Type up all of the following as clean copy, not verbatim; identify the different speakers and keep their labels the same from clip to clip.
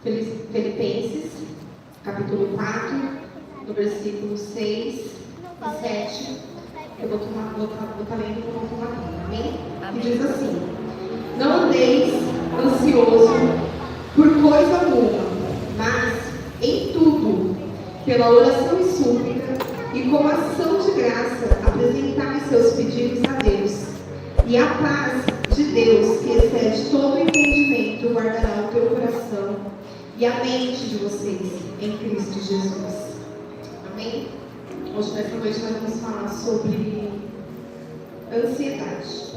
Speaker 1: Filipenses, capítulo 4, no versículo 6 e 7. Eu vou estar lendo com uma tomadinha, amém? Que diz assim: não andeis ansioso por coisa alguma, mas em tudo, pela oração e súplica, e com ação de graça, apresentai seus pedidos a Deus. E a paz de Deus, que excede todo entendimento, guardará o teu coração e a mente de vocês em Cristo Jesus. Amém? Hoje, nessa noite, nós vamos falar sobre ansiedade.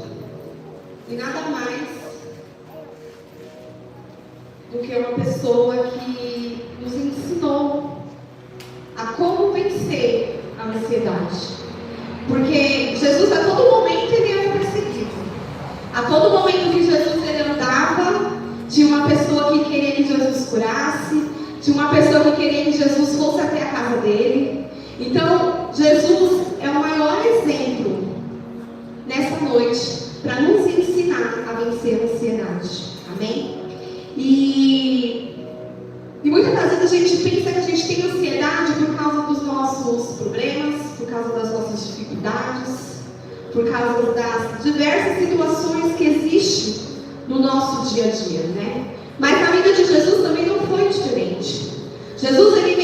Speaker 1: E nada mais do que uma pessoa que nos ensinou a como vencer a ansiedade. Porque Jesus, a todo momento, ele era perseguido. A todo momento que Jesus ele andava, tinha uma pessoa que queria que Jesus curasse, tinha uma pessoa que queria que Jesus fosse até a casa dele. Então, Jesus é o maior exemplo nessa noite para nos ensinar a vencer a ansiedade. Amém? E muitas das vezes a gente pensa que a gente tem ansiedade por causa dos nossos problemas, por causa das nossas dificuldades, por causa das diversas situações que existem no nosso dia a dia, né? Mas na vida de Jesus também não foi diferente. Jesus ele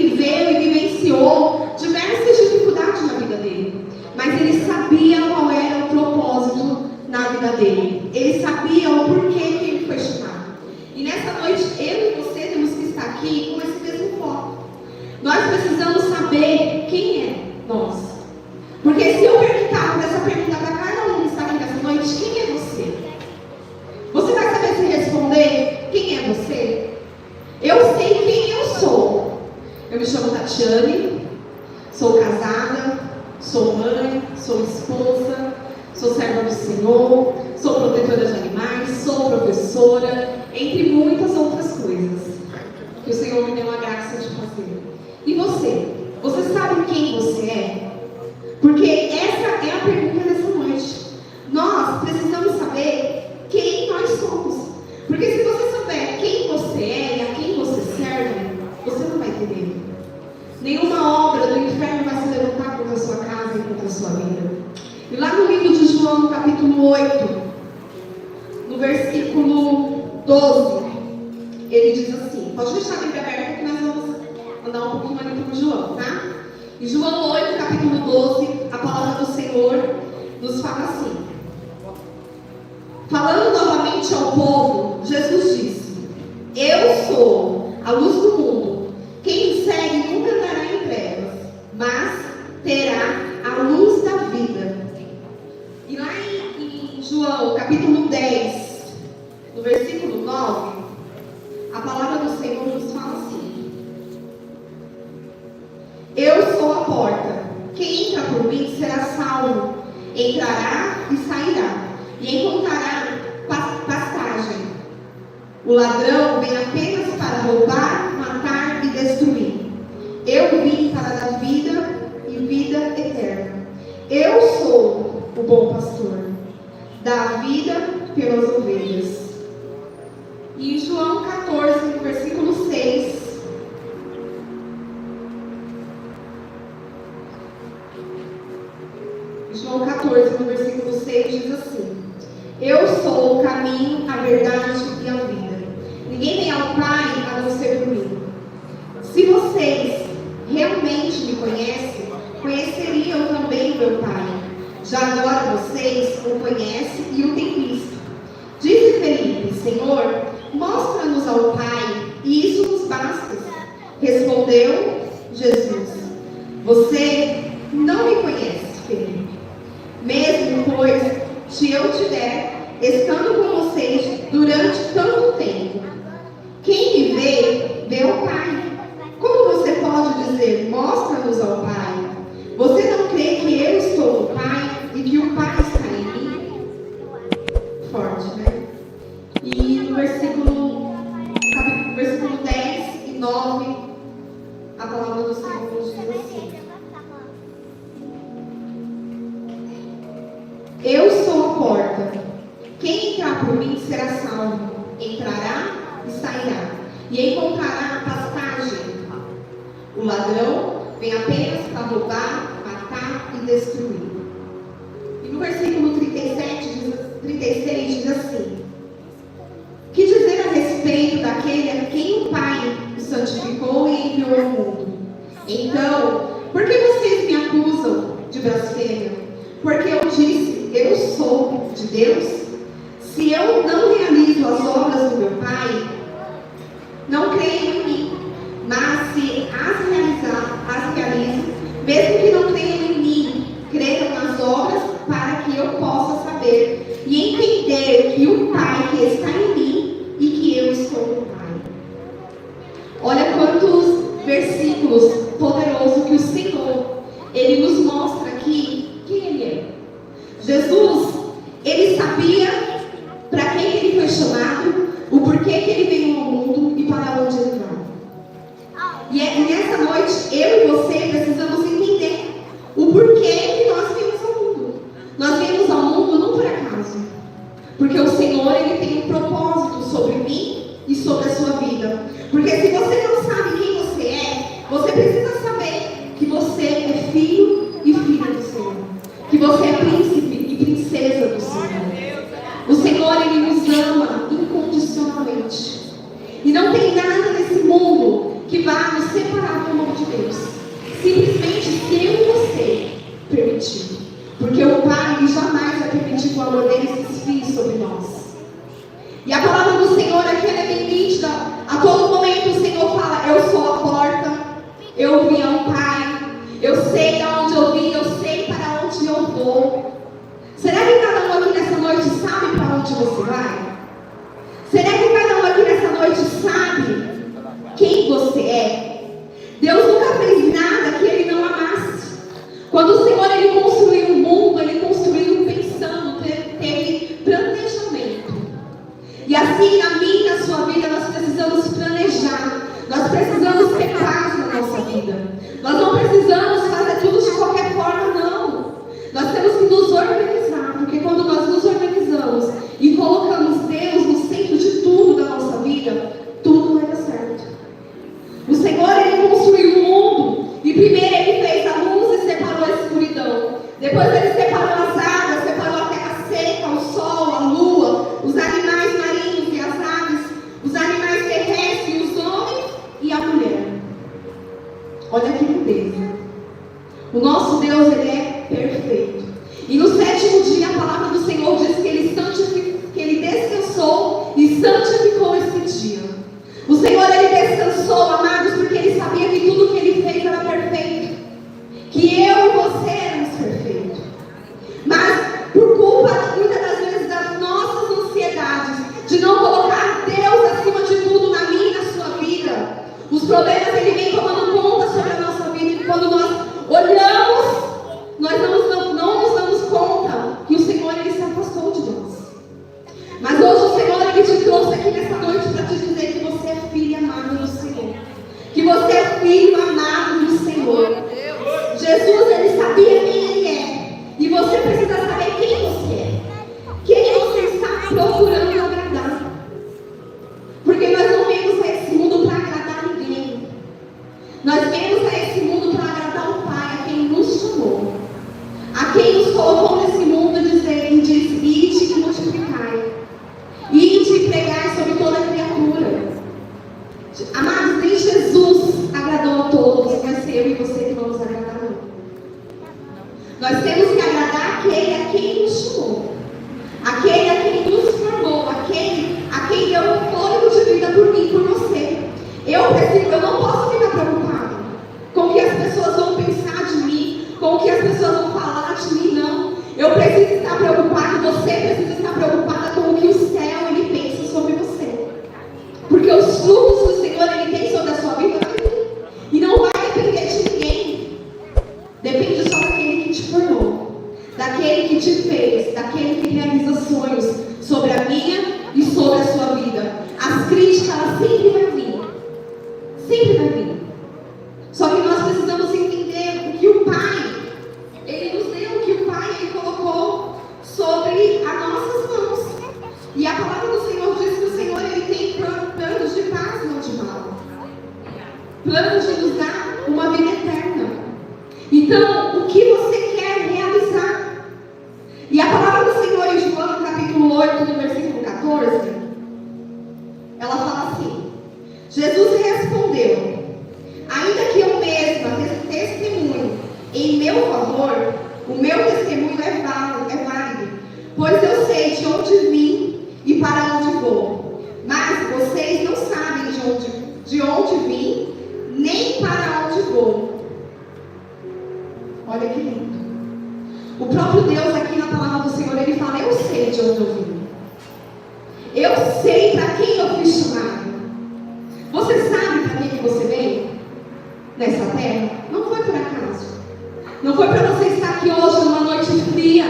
Speaker 1: viveu e vivenciou diversas dificuldades na vida dele, mas ele sabia qual era o propósito na vida dele. Ele sabia o porquê que ele foi chamado. E nessa noite, eu e você temos que estar aqui com esse mesmo foco. Nós precisamos saber quem é nós. Porque se eu perguntar essa pergunta para cada um que está aqui nessa noite, quem é você? Você vai saber se responder quem é você? Eu sei quem eu sou. Eu me chamo Tatiane, sou casada, sou mãe, sou esposa, sou serva do Senhor, sou protetora de animais, sou professora, entre muitas outras coisas que o Senhor me deu a graça de fazer. E você? Você sabe quem você é? Porque essa é a pergunta dessa noite. Nós precisamos saber quem nós somos. Porque se você souber quem você é e a quem você serve, você não vai ter medo. Nenhuma obra do inferno vai se levantar contra a sua casa e contra a sua vida. E lá no livro de João, no capítulo 8, no versículo 12, ele diz assim, pode deixar a Bíblia aberta que nós vamos andar um pouquinho ali para o João, tá? Em João 8, capítulo 12, a palavra do Senhor nos fala assim. Falando novamente ao povo, Jesus disse: eu sou a luz do mundo. Quem me segue nunca andará em trevas, mas terá a luz da vida. E lá em João, capítulo 10, no versículo 9, a palavra do Senhor nos fala assim: eu sou a porta. Quem entra por mim será salvo. Entrará e sairá, e encontrará pastagem. O ladrão vem apenas para roubar, matar e destruir. Eu vim para dar vida e vida eterna. Eu sou o bom pastor, dá vida pelas ovelhas. E em João 14, no versículo 6, João 14, no versículo 6, diz assim: eu sou o caminho, a verdade e a vida. Ninguém vem ao Pai a não ser por mim. Se vocês realmente me conhecem, conheceriam também meu Pai. Já agora vocês o conhecem e o têm visto. Disse Felipe: Senhor, mostra-nos ao Pai, e isso nos basta. Respondeu Jesus: você não me conhece, Felipe. Mesmo pois se eu tiver estando com vocês durante tanto tempo. Quem me vê, vê o Pai. Como você pode dizer, mostra-nos ao Pai? Você não crê que eu estou no Pai e que o Pai está em mim? Forte, né? E no versículo 10 e 9, a palavra do Senhor e encontrará pastagem. O ladrão vem apenas para roubar, matar e destruir. E no versículo 36 diz assim: que dizer a respeito daquele a quem o Pai o santificou e enviou ao mundo? Então, por que vocês me acusam de blasfêmia? Porque eu disse, eu sou de Deus? Se eu não realizo as obras do meu Pai, não creiam em mim. Mas se as realizo, mesmo que não creiam em mim, creiam nas obras, para que eu possa saber e entender que o Pai que está em mim e que eu estou no Pai. Olha quantos versículos poderosos que o Senhor, Ele nos mostra aqui quem Ele é. Jesus, Ele sabia para quem Ele foi chamado, o porquê que Ele veio ao mundo e para onde Ele vai. E nessa noite, eu e você precisamos entender o porquê que nós viemos ao mundo. Nós viemos ao mundo não por acaso, porque o Senhor, Ele tem um propósito sobre mim e sobre a sua vida. Porque se você não sabe quem você é, você precisa saber que você é filho e filha do Senhor, que você é príncipe e princesa do Senhor. O Senhor, Ele nos ama incondicionalmente, e não tem nada nesse mundo que vá nos separar do amor de Deus, simplesmente se eu e você permitir. Porque o Pai, Ele jamais vai permitir que o amor dele se esfrie sobre nós. E a palavra do Senhor aqui ela é bem nítida. A todo momento o Senhor fala: eu sou a porta, eu vim ao Pai, eu sei de onde eu vim, eu sei para onde eu vou. Será que cada um aqui nessa noite sabe para onde você vai? Será que cada um aqui nessa noite sabe quem você é? Deus nunca fez nada que Ele não amasse. Quando o Senhor Ele construiu o mundo, Ele construiu pensando, teve planejamento. E assim, na minha e na sua vida, nós precisamos planejar. Nós precisamos ter paz na nossa vida. Nós não precisamos fazer tudo de qualquer forma, não. Nós temos que nos organizar, porque quando nós nos organizamos e colocamos Deus no centro de tudo da nossa vida, tudo vai dar certo. O Senhor, Ele construiu o mundo, e primeiro Ele fez a luz e separou a escuridão. Depois Ele separou as águas, separou a terra seca, o sol, a lua, os animais marinhos e as aves, os animais terrestres, os homens e a mulher. Olha que lindeza. O nosso Deus, Ele é perfeito. E no sétimo dia, a palavra do Senhor diz que Ele descansou e santificou esse dia. O Senhor, Ele descansou, amados, porque Ele sabia que tudo que Ele fez era perfeito. Que eu e você éramos perfeitos. Mas, por culpa, muitas das vezes, das nossas ansiedades, de não colocar Deus acima de tudo na minha e na sua vida, os problemas, Ele vem tomando conta sobre a nossa vida. E quando nós olhamos, nós não nos damos conta que o Senhor, Ele se afastou de nós. Mas hoje o Senhor, Ele te trouxe aqui nessa noite para te dizer que você é filho amado do Senhor. Que você é filho amado do Senhor. Jesus, Ele sabia quem Ele é. E você precisa saber quem você é. Quem você está procurando agradar. Porque nós não viemos a esse mundo para agradar ninguém. Nós viemos a esse mundo para agradar o Pai, a quem nos chamou. A quem nos colocou nesse mundo e disse: ide e multiplicai. Ide e pregai sobre toda a criatura. Amados, nem Jesus agradou a todos, vai ser eu e você que vamos agradar não. Nós temos que agradar aquele a quem nos chamou, aquele a quem nos formou, aquele a quem deu um fôlego de vida por mim, por você. Eu não posso ficar preocupado com o que as pessoas vão pensar de mim, com o que as pessoas vão falar de mim, não. Eu preciso estar preocupado, você precisa estar preocupada com o que o céu Ele pensa sobre você. Porque os frutos que o Senhor Ele tem sobre a sua vida vai vir. E não vai depender de ninguém. Depende só daquele que te formou, daquele que te fez, daquele que realiza sonhos sobre a minha e sobre a sua vida. As críticas, elas sempre vão vir. Sempre vai vir. Só que nós precisamos entender o que o Pai, Ele nos deu, o que o Pai Ele colocou sobre as nossas mãos. E a palavra do Senhor diz que o Senhor Ele tem planos de paz planos de nos dar uma vida eterna. Então, o que você quer realizar? E a palavra do Senhor em João, no capítulo 8, no versículo 14, ela fala assim: Jesus respondeu: ainda que eu mesma testemunhe em meu favor, o meu testemunho é válido, pois eu sei de onde vim e para onde vou. Mas vocês não sabem de onde vim, nem para onde vou. Olha que lindo. O próprio Deus aqui na palavra do Senhor, ele fala: eu sei de onde eu vim. Eu sei para quem eu fui chamado. Você sabe para quem que você veio nessa terra? Não foi por acaso. Não foi para você estar aqui hoje numa noite fria,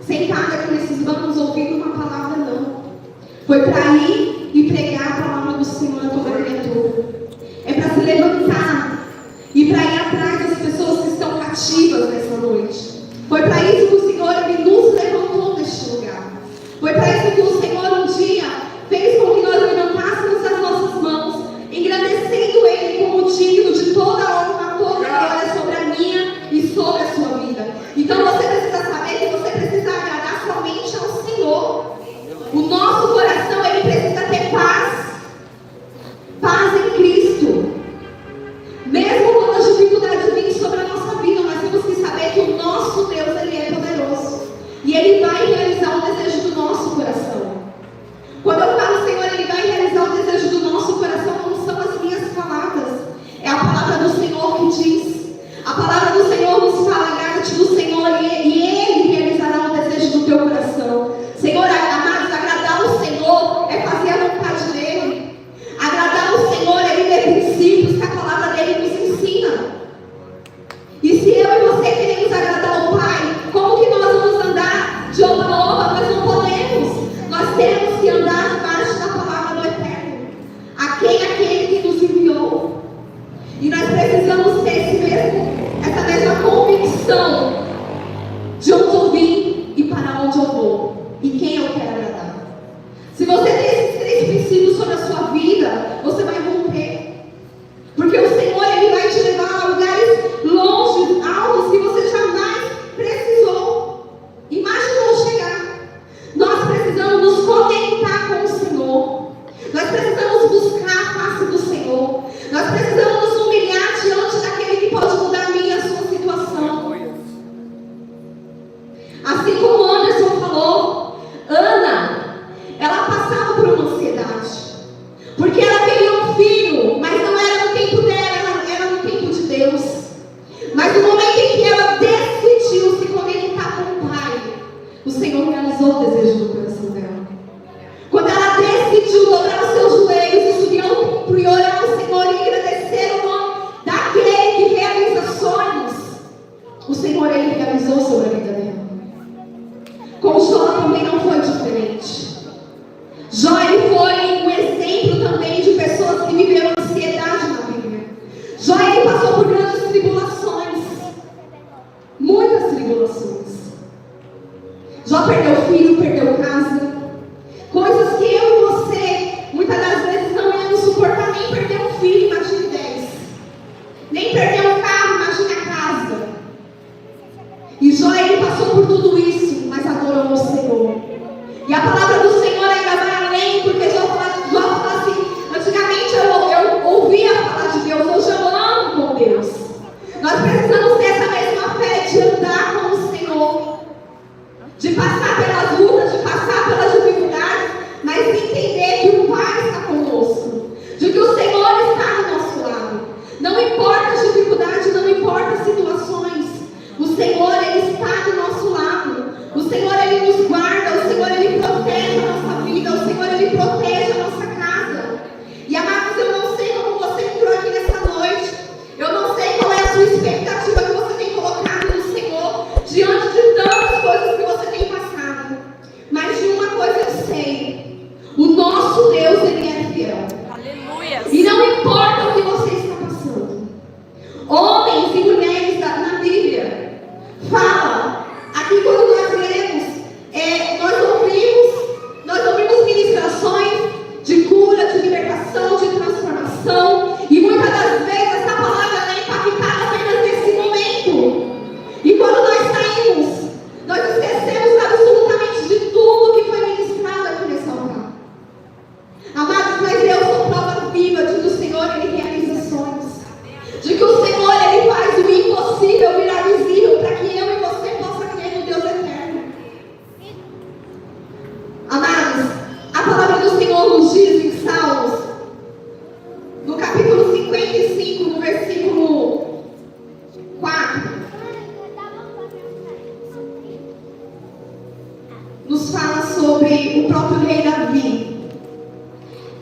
Speaker 1: sentado aqui nesses bancos ouvindo uma palavra, não. Foi para ir e pregar a palavra do Senhor a toda criatura. É para se levantar e para ir atrás das pessoas que estão cativas nessa noite. Foi para isso que o Senhor nos levantou neste lugar. Foi para isso que o Senhor um dia fez com que nós levantássemos as nossas mãos, engrandecendo Ele como digno de toda a honra, toda a glória sobre a minha e sobre a sua vida. Então você precisa saber que você precisa agradar somente ao Senhor. O nosso coração, ele precisa ter paz. Paz em Cristo. Mesmo quando as dificuldades vêm sobre a nossa vida, nós temos que saber que o nosso Deus, ele é poderoso. E ele vai realizar o desejo do nosso coração. Quando eu falo Senhor, ele vai realizar o desejo do nosso coração, não são as minhas palavras. É a palavra do Senhor que diz. A palavra do Senhor nos fala: agrada-te do Senhor e ele realizará o desejo do teu coração. Senhor, amados, agradar o Senhor é fazer a vontade dele. Agradar o Senhor é viver princípios que a palavra dele nos ensina. E se eu e você queremos agradar o Pai, como que nós vamos andar de oba a oba? Nós não podemos. Nós temos que andar debaixo da palavra do Eterno. A quem aquele que nos enviou. E nós precisamos ter essa mesma convicção de onde eu vim e para onde eu vou. E quem eu quero agradar. Se você tem esses 3 princípios sobre a sua vida, você vai romper. Porque o Senhor, ele vai te levar a lugares longe, altos, que você jamais precisou, imaginou chegar. Nós precisamos nos conectar com o Senhor. Nós precisamos buscar a face do Senhor. Nós precisamos nos humilhar diante daquele que pode mudar a minha e a sua situação. Assim como Anderson falou, Ana, ela passava por uma ansiedade. Porque ela queria um filho, mas não era no tempo dela, era no tempo de Deus. Mas no momento em que ela decidiu se conectar com o Pai, o Senhor realizou o desejo do coração dela. Quando ela decidiu dobrar os seus joelhos e subir ao templo e orar ao Senhor e agradecer o nome daquele que realiza sonhos, o Senhor, ele realizou sobre a vida dela. Com Jó também não foi diferente. Jó, ele foi um exemplo também de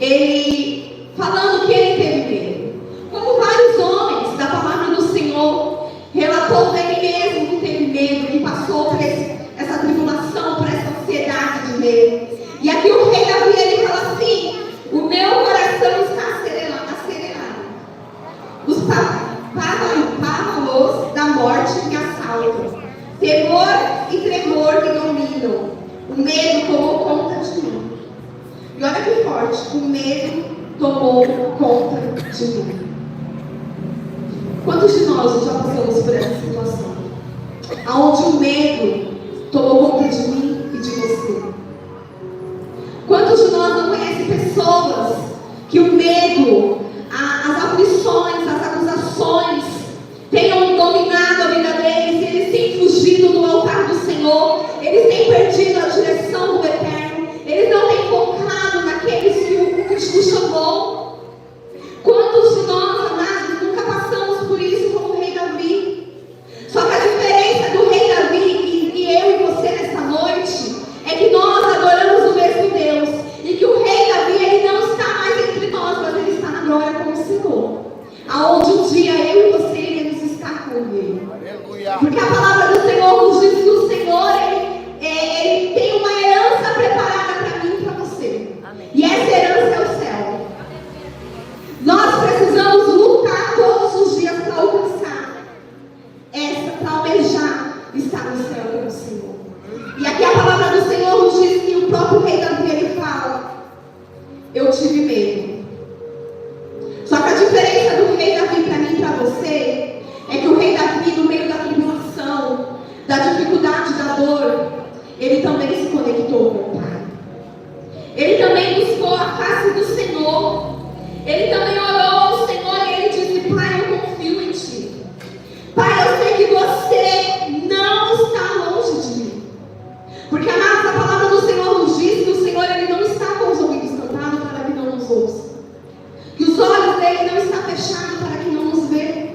Speaker 1: ele falando que ele teve medo. Como vários homens da palavra do Senhor, relatou dele mesmo que teve medo, que passou por essa tribulação, por essa ansiedade de medo. E aqui o rei Davi, ele fala assim: o meu coração está acelerado. Os pávaros da morte me assaltam. Temor e tremor me dominam. O medo tomou conta de mim. E olha que forte, o medo tomou conta de mim. Quantos de nós já passamos por essa situação? Onde o medo tomou conta de mim e de você? Quantos de nós não conhecem pessoas que o medo, as aflições, as acusações tenham dominado a vida deles, e eles têm fugido do altar do Senhor, eles têm perdido a direção do Eterno, eles não têm focado naqueles que o chamou? Quantos de nós, amados, nunca passamos por isso como o rei Davi? Só que a diferença do rei Davi e eu e você nessa noite é que nós adoramos o mesmo Deus, e que o rei Davi, ele não está mais entre nós, mas ele está na glória com o Senhor, aonde um dia eu e você iremos estar com ele. Aleluia. Porque a palavra do Senhor nos diz que o Senhor, ele tem uma herança preparada para mim e para você. Amém. E essa herança é o céu. Nós precisamos lutar todos os dias para alcançar para almejar estar no céu com o Senhor. E aqui a palavra do Senhor nos diz que o próprio rei Davi, ele fala: eu tive medo. Só que a diferença do rei Davi para mim e para você é que o rei Davi, no meio da tribulação, da dificuldade, da dor, ele também se conectou com o Pai. Ele também buscou a face do Senhor. Ele também orou ao Senhor e ele disse: Pai, eu confio em Ti. Pai, eu sei que Você não está longe de mim. Porque, amados, a palavra do Senhor nos diz que o Senhor, ele não está com os ouvidos tampados para que não nos ouça. Que os olhos dele não estão fechados para que não nos vê.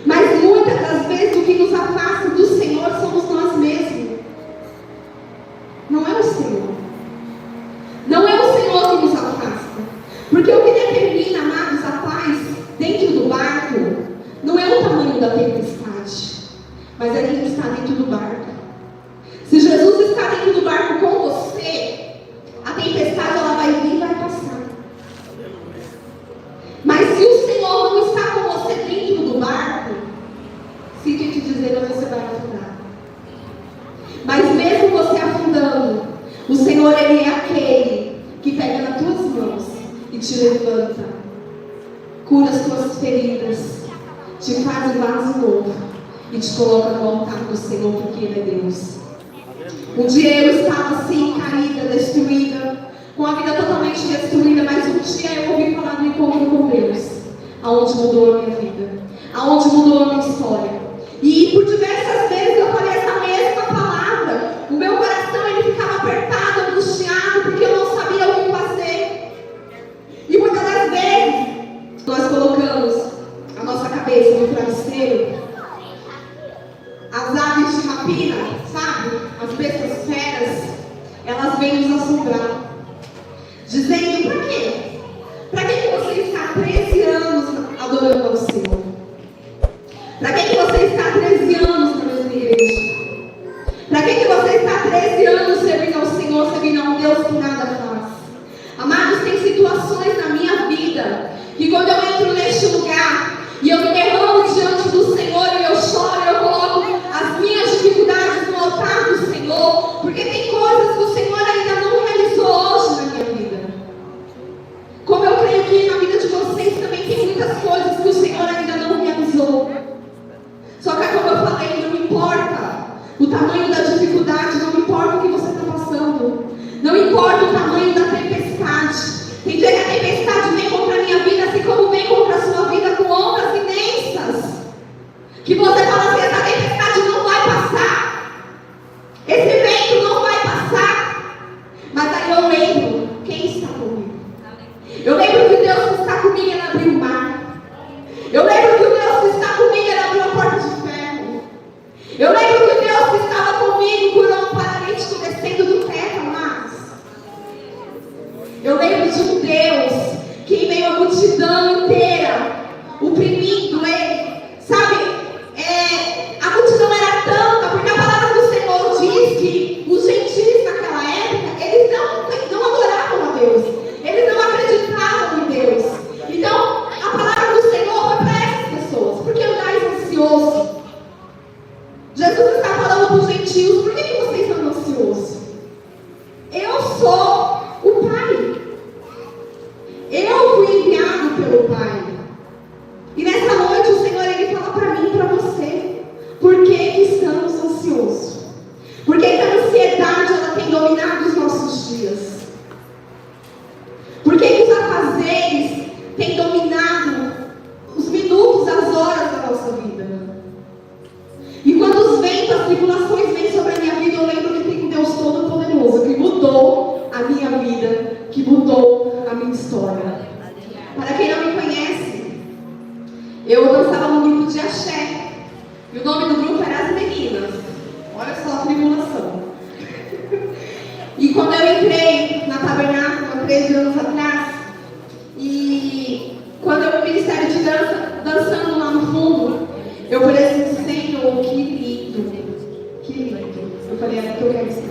Speaker 1: Mas muitas das vezes o que nos afasta do Senhor somos nós mesmos. Não é o Senhor. Não é o Senhor que nos afasta. Porque o que determina, amados, a paz dentro do barco não é o tamanho da tempestade, mas é quem está dentro do barco. Se Jesus está dentro do barco com você, a tempestade ela vai vir e vai passar. Mas se o Senhor não está com você dentro do barco, sinto te dizer, você vai afundar. Mas mesmo você afundando, o Senhor, ele é aquele que pega nas tuas mãos e te levanta, cura as tuas feridas, te faz um vaso novo e te coloca no altar do Senhor, porque Ele é Deus. Um dia eu estava assim, caída, destruída, com a vida totalmente destruída, mas um dia eu ouvi falar do encontro com Deus, aonde mudou a minha vida, aonde mudou a minha história. E por diversas vezes eu falei essa mesma palavra. O meu coração, ele ficava apertado, angustiado, porque eu não sabia o que fazer. E muitas das vezes nós colocamos a nossa cabeça no travesseiro. As aves de rapina, sabe? As bestas feras, elas vêm nos assombrar, dizendo: para quê? Para que você está 13 anos adorando ao Senhor? Para que você está 13 anos na mesma igreja? Para que você está 13 anos servindo ao Senhor, servindo a um Deus que nada faz? Amados, tem situações na minha vida que quando eu entro neste lugar e eu me derramo diante do Senhor e eu choro, eu coloco as minhas dificuldades no altar do Senhor, porque tem coisas que o Senhor ainda não realizou hoje na minha vida. Como eu creio que na vida de vocês também tem muitas coisas que o Senhor ainda não realizou. Só que como eu falei, não importa o tamanho da dificuldade, não importa o que você está passando, não importa o tamanho da tempestade. Tem dia que a tempestade vem contra a minha vida, assim como vem contra a sua vida, com ondas imensas, que você fala assim: essa tempestade não vai passar, esse vento não vai passar. Mas aí eu lembro quem está comigo. Eu lembro que Deus está comigo e ele abriu o mar. Eu lembro que Para quem não me conhece, eu dançava no grupo de axé. E o nome do grupo era As Meninas. Olha só a tribulação. E quando eu entrei na Tabernáculo, há 13 anos atrás, e quando eu no ministério de dança, dançando lá no fundo, eu falei assim, Senhor, que lindo, que lindo. Eu falei, é aqui que eu quero estar.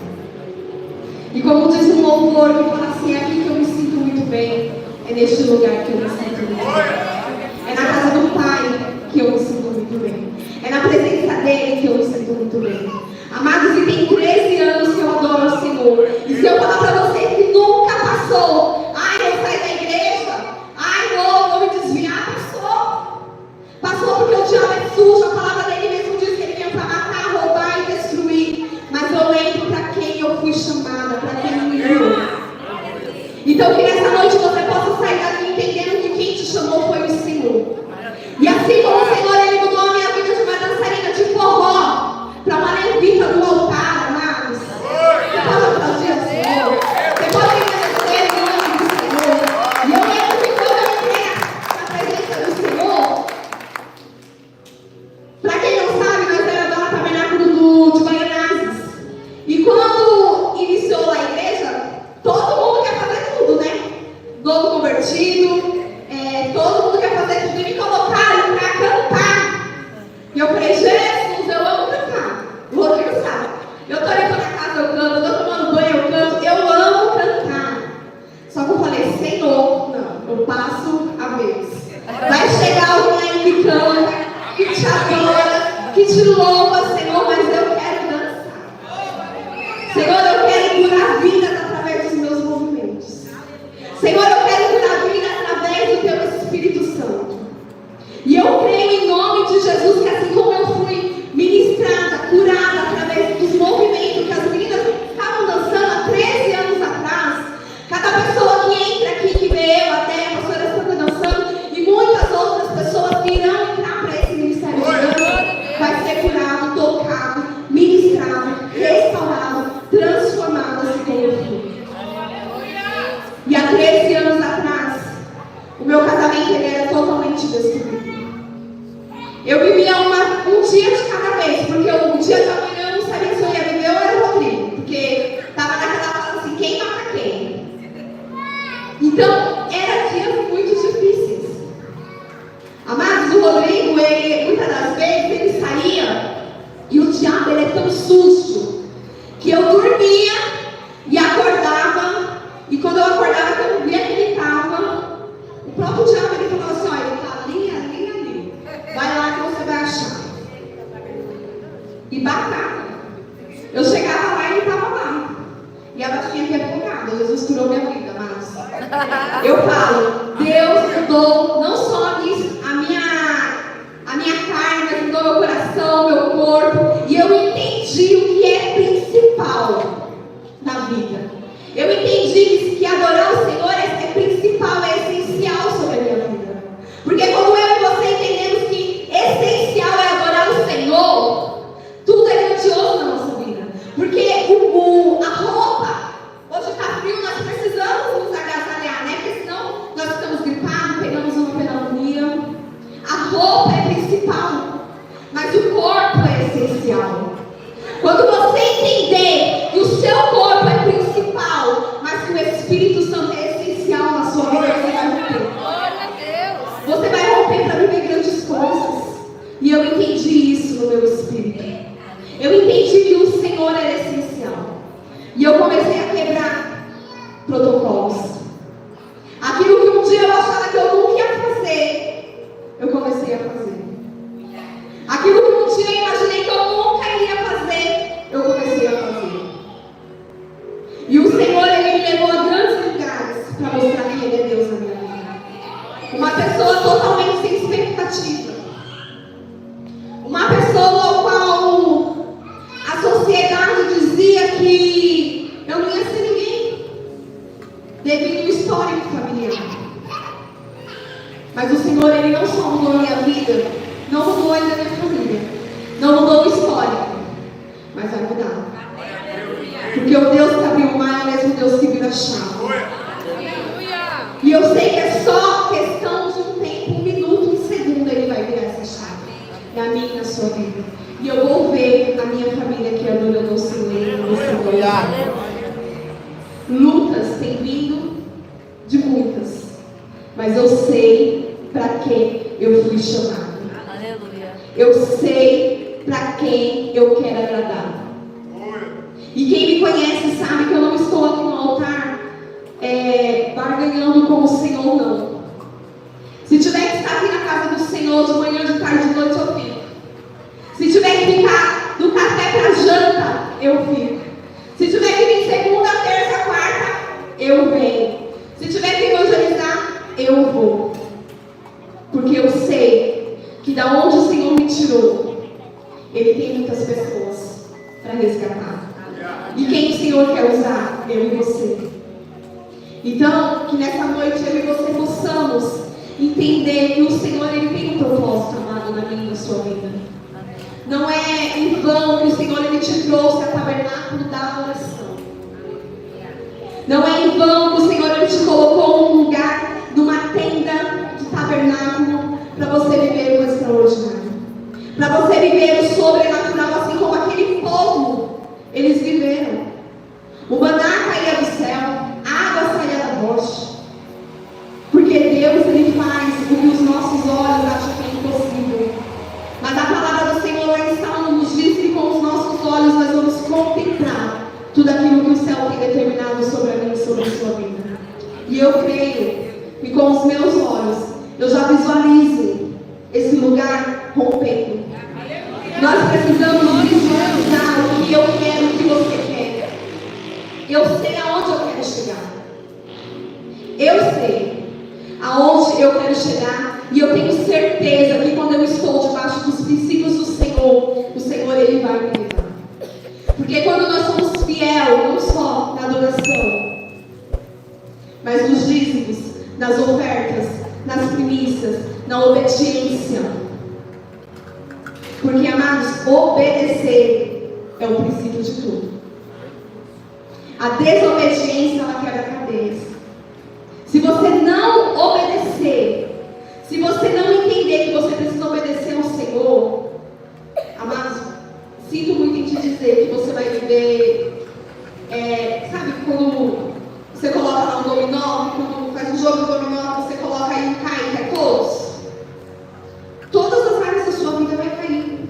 Speaker 1: E como diz um louvor que fala assim, é aqui que eu me sinto muito bem, é neste lugar que eu me sinto muito bem. É na casa do Pai que eu me sinto muito bem. É na presença dele que eu me sinto muito bem. Amados, e tem 13 anos que eu adoro o Senhor. E se eu falar para vocês que nunca passou, ai, eu saí da igreja, ai, não, vou me desviar, passou. Passou porque o diabo é sujo, a palavra dele mesmo diz que ele veio para matar, roubar e destruir. Mas eu lembro para quem eu fui chamada, para quem me enviou. Então que nessa noite você possa sair daqui entendendo que quem te chamou foi o Senhor. E assim como o Senhor, ele mudou a minha vida de uma dançarina de forró para uma levita do altar, amados. Você pode aplaudir o Senhor. Você pode agradecer o nome do Senhor. E eu lembro que quando eu entrei na presença do Senhor, para quem não sabe, nós éramos lá no tabernáculo de Baianazes. E quando iniciou a igreja, todo mundo quer fazer tudo, né? Novo convertido, todo mundo quer fazer tudo. E me colocaram para cantar. E eu falei, Jesus, eu amo cantar. O Rodrigo sabe. Eu estou limpando a casa, eu canto. Eu estou tomando banho, eu canto. Eu amo cantar. Só que eu falei, Senhor, não, eu passo a vez. Vai chegar alguém que canta, que te adora, que te louva, Senhor, mas eu quero dançar. Senhor, eu quero curar vidas através dos meus movimentos. Senhor, eu quero curar vidas através do Teu Espírito Santo. E eu creio em nome de Jesus que assim como eu fui ministrada, curada através dos movimentos que as meninas estavam dançando há 13 anos atrás, cada pessoa que entra aqui, que vê eu até, a pastora Santa dançando, e muitas outras pessoas que irão entrar para esse ministério de dança, vai ser curado, tocado, ministrado, restaurado, transformado assim como eu fui. E há 13 anos atrás, o meu casamento ele era totalmente destruído. Eu vivia um dia de cada vez, porque o dia de amanhã eu não sabia se eu ia viver ou era o Rodrigo, porque estava naquela fase assim, quem mata quem? Então, eram dias muito difíceis. Amados, o Rodrigo, ele, muitas das vezes, ele saía, e o diabo, ele é tão sujo, que eu dormia e acordava, e quando eu acordava, que eu via que ele estava, o próprio diabo, ele falava assim, olha, ele está ali. Vai lá que você vai achar. E batata. Eu chegava lá e ele estava lá. E ela tinha vergonhado. Jesus curou minha vida, mas eu falo, Deus mudou não só a minha carne, mas mudou meu coração, meu corpo. E eu entendi o que é principal na vida. Eu entendi que adorar o Senhor é principal, é essencial sobre a minha vida. Porque quando eu e você entendemos que essencial é adorar o Senhor, tudo é grandioso na nossa vida. Porque a roupa, hoje está frio, nós precisamos nos agasalhar, né? Porque senão nós ficamos gripados, pegamos uma pneumonia. A roupa é principal, mas o corpo é essencial. Quando você entender que o seu corpo é principal, mas que o Espírito Santo é essencial na sua vida, você vai romper. Você vai romper para viver grandes coisas. E eu entendi isso no meu espírito. Eu entendi que o Senhor era essencial. E eu comecei a quebrar protocolos. Aquilo que um dia eu achava que eu nunca ia fazer, eu comecei a fazer. Aquilo que um dia eu imaginei que eu nunca iria fazer, eu comecei a fazer. E o Senhor, Ele me levou a grandes lugares para mostrar que Ele é Deus na minha vida. Uma pessoa totalmente sem expectativa. Uma pessoa ao qual a sociedade dizia que eu não ia ser ninguém, devido ao histórico familiar. Mas o Senhor, Ele não só mudou a minha vida, não mudou ainda a minha família, não mudou o histórico, mas vai mudar. Porque o Deus que abriu o mar é o mesmo Deus que vira a chave. E eu sei que é só questão mas eu sei para que eu fui chamado.
Speaker 2: Aleluia.
Speaker 1: Eu sei para quem eu quero agradar. E quem me conhece sabe que eu não estou aqui no altar barganhando com o Senhor, não. Se tiver que estar aqui na casa do Senhor de manhã, de tarde, de noite, eu fico. Se tiver que ficar do café para janta, eu fico. Se tiver que vir segunda, terça, quarta, eu venho. Se tiver que evangelizar, eu vou. Porque eu sei que da onde o Senhor me tirou, Ele tem muitas pessoas para resgatar. E quem o Senhor quer usar? Eu e você. Então, que nessa noite eu e você possamos entender que o Senhor, Ele tem um propósito, amado, na minha e na sua vida. Não é em vão que o Senhor, Ele te trouxe a tabernáculo da oração. Não é em vão que o Senhor, Ele te colocou num lugar, numa tenda de tabernáculo, para você viver o extraordinário. Para você viver o sobrenatural, assim como aquele povo, eles viveram. O maná caía do céu, a água saía da rocha. Porque Deus, Ele faz o que os nossos olhos acham que é impossível. Mas a palavra do Senhor lá em Salmo nos diz que com os nossos olhos nós vamos contemplar tudo aquilo que o céu tem determinado sobre a mim e sobre a sua vida. E eu creio que com os meus olhos eu já visualizo esse lugar rompendo. Nós precisamos visualizar o que eu quero, o que você quer. Eu sei aonde eu quero chegar. Eu sei aonde eu quero chegar. E eu tenho certeza que quando eu estou debaixo dos princípios do Senhor, o Senhor, Ele vai me levar. Porque quando nós somos fiel, não só na adoração, mas nos dízimos, nas ofertas, nas primícias, na obediência. Porque, amados, obedecer é o princípio de tudo. A desobediência, ela quebra cadeias. Se você não obedecer, se você não entender que você precisa obedecer ao Senhor, amados, sinto muito em te dizer que você vai viver, sabe quando você coloca lá um dominó, quando faz um jogo de dominó, você coloca aí um cai, que é todos? Todas as áreas da sua vida vai cair.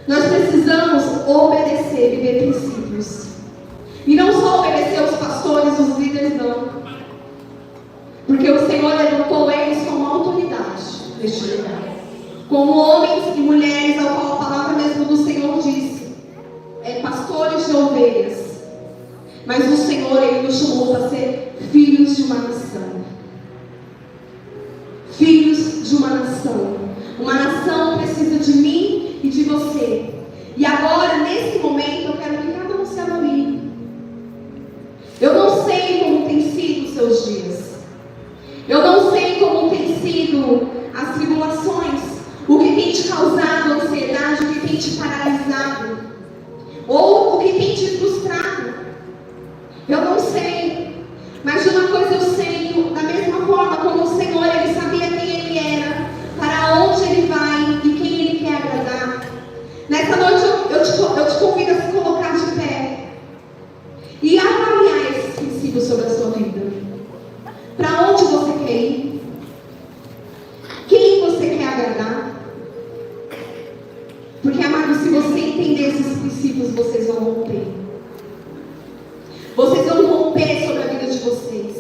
Speaker 1: Nós precisamos obedecer, viver princípios. E não só obedecer aos pastores, os líderes, não. Porque o Senhor levantou eles como autoridade neste lugar. Como homens e mulheres, ao qual a palavra mesmo do Senhor disse. Pastores de ovelhas. Mas o Senhor, Ele nos chamou para ser filhos de uma nação. Filhos de uma nação. Uma nação precisa de mim e de você. E agora, nesse momento, eu quero que cada um se avalie. Eu não sei como tem sido os seus dias. Eu não sei como tem sido as tribulações, o que tem te causado ansiedade, o que tem te paralisado, ou o que tem te frustrado. Eu não sei, mas de uma coisa eu sei, da mesma forma como o Senhor, Ele sabia quem Ele era, para onde Ele vai e quem Ele quer agradar. Nessa noite eu te convido a se colocar de pé e avaliar esses princípios sobre a sua vida. Para onde você quer ir? Quem você quer agradar? Porque, amado, se você entender esses princípios, vocês vão romper. Vocês vão romper sobre a vida de vocês.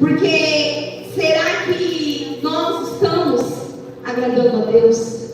Speaker 1: Porque será que nós estamos agradando a Deus?